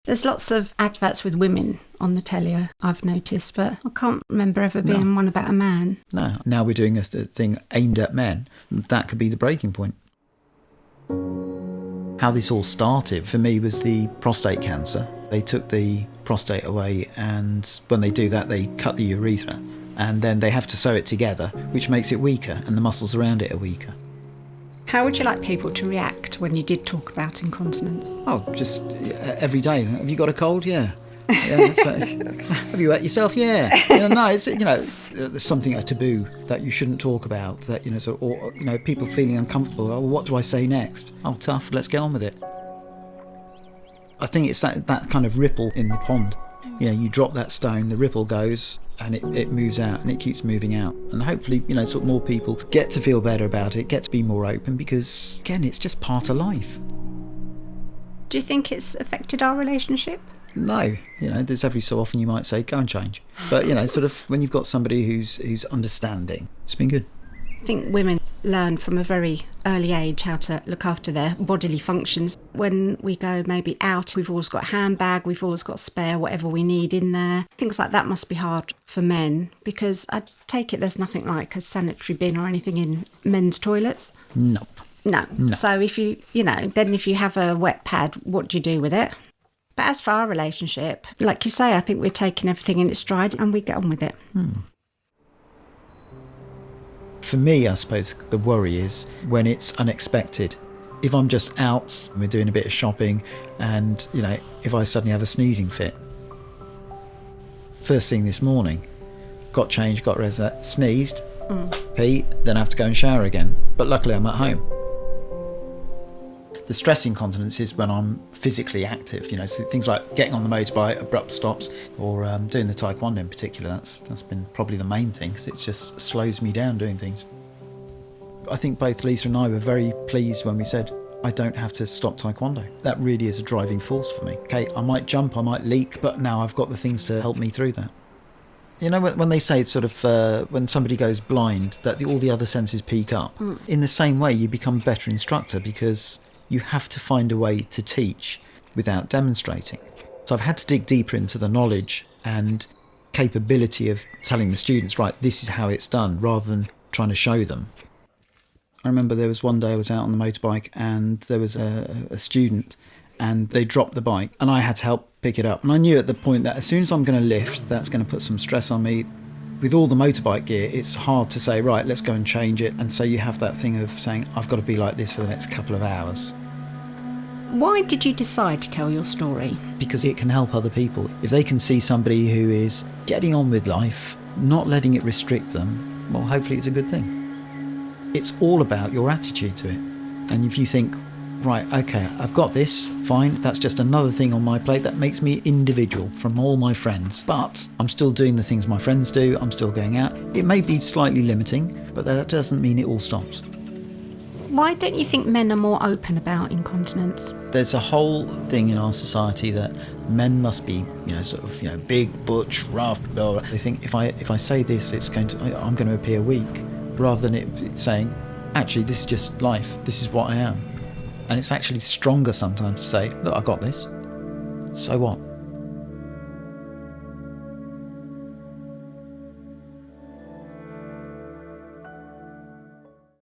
There's lots of adverts with women on the telly, I've noticed, but I can't remember ever being one about a man. No. Now we're doing a thing aimed at men. That could be the breaking point. How this all started for me was the prostate cancer. They took the prostate away, and when they do that, they cut the urethra, and then they have to sew it together, which makes it weaker, and the muscles around it are weaker. How would you like people to react when you did talk about incontinence? Oh, just every day. Have you got a cold? Yeah. Have you wet yourself? Yeah. No, it's, there's something, a taboo that you shouldn't talk about, that, or people feeling uncomfortable. Oh, what do I say next? Oh, tough, let's get on with it. I think it's that kind of ripple in the pond. You drop that stone, the ripple goes, and it moves out, and it keeps moving out. And hopefully, more people get to feel better about it, get to be more open, because, again, it's just part of life. Do you think it's affected our relationship? No, there's every so often you might say, go and change. But, when you've got somebody who's understanding, it's been good. I think women learn from a very early age how to look after their bodily functions. When we go maybe out, we've always got a handbag, we've always got spare whatever we need in there. Things like that must be hard for men, because I take it there's nothing like a sanitary bin or anything in men's toilets. Nope. No. So if then if you have a wet pad, what do you do with it? But as for our relationship, like you say, I think we're taking everything in its stride and we get on with it. For me, I suppose the worry is when it's unexpected. If I'm just out, we're doing a bit of shopping, and, if I suddenly have a sneezing fit. First thing this morning, got changed, got rid of that, sneezed, pee, then I have to go and shower again. But luckily I'm at home. The stress incontinence is when I'm physically active, so things like getting on the motorbike, abrupt stops, or doing the taekwondo in particular. That's been probably the main thing, because it just slows me down doing things. I think both Lisa and I were very pleased when we said, I don't have to stop taekwondo. That really is a driving force for me. Okay, I might jump, I might leak, but now I've got the things to help me through that. When they say it's when somebody goes blind, that all the other senses peak up. In the same way, you become a better instructor, because you have to find a way to teach without demonstrating. So I've had to dig deeper into the knowledge and capability of telling the students, right, this is how it's done, rather than trying to show them. I remember there was one day I was out on the motorbike, and there was a student, and they dropped the bike, and I had to help pick it up. And I knew at the point that as soon as I'm going to lift, that's going to put some stress on me. With all the motorbike gear, it's hard to say, right, let's go and change it. And so you have that thing of saying, I've got to be like this for the next couple of hours. Why did you decide to tell your story? Because it can help other people. If they can see somebody who is getting on with life, not letting it restrict them, well, hopefully it's a good thing. It's all about your attitude to it. And if you think, right, okay, I've got this, fine, that's just another thing on my plate that makes me individual from all my friends. But I'm still doing the things my friends do, I'm still going out. It may be slightly limiting, but that doesn't mean it all stops. Why don't you think men are more open about incontinence? There's a whole thing in our society that men must be, big, butch, rough, blah, blah. They think if I say this, I'm going to appear weak, rather than it saying, actually, this is just life, this is what I am. And it's actually stronger sometimes to say, look, I got this. So what?